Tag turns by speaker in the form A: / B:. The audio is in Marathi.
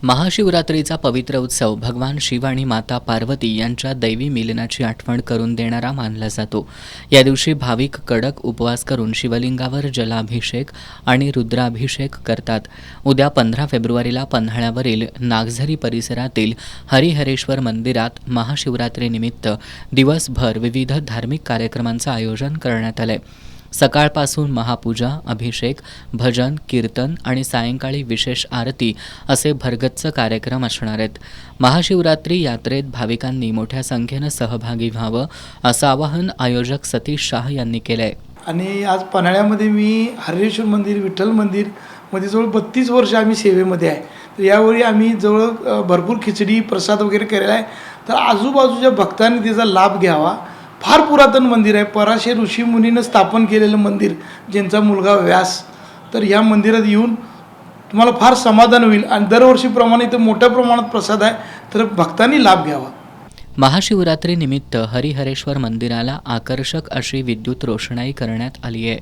A: महाशिवरात्रीचा पवित्र उत्सव भगवान शिव आणि माता पार्वती यांच्या दैवी मिलनाची आठवण करून देणारा मानला जातो। या दिवशी भाविक कडक उपवास करून शिवलिंगावर जलाभिषेक आणि रुद्राभिषेक करतात। उद्या 15 फेब्रुवारीला पन्हाळ्यावरील नागझरी परिसरातील हरिहरेश्वर मंदिरात महाशिवरात्रीनिमित्त दिवसभर विविध धार्मिक कार्यक्रमांचं आयोजन करण्यात आलंय। सकाळपासून महापूजा, अभिषेक, भजन, कीर्तन आणि सायंकाळी विशेष आरती असे भरगच्च कार्यक्रम असणार आहेत। महाशिवरात्री यात्रेत भाविकांनी मोठ्या संख्येनं सहभागी व्हावं असं आवाहन आयोजक सतीश शाह यांनी केलंय।
B: आणि आज पन्हाळ्यामध्ये मी हरिहरेश्वर मंदिर, विठ्ठल मंदिर मध्ये जवळ 32 वर्ष आम्ही सेवेमध्ये आहे। तर यावेळी आम्ही जवळ भरपूर खिचडी प्रसाद वगैरे केलेला आहे। तर आजूबाजूच्या भक्तांनी त्याचा लाभ घ्यावा। फार पुरातन मंदिर आहे, पराशर ऋषीमुनीनं स्थापन केलेलं मंदिर, ज्यांचा मुलगा व्यास। तर या मंदिरात येऊन तुम्हाला फार समाधान होईल आणि दरवर्षीप्रमाणे इथं मोठ्या प्रमाणात प्रसाद आहे, तर भक्तांनी लाभ घ्यावा।
A: महाशिवरात्रीनिमित्त हरिहरेश्वर मंदिराला आकर्षक अशी विद्युत रोषणाई करण्यात आली आहे।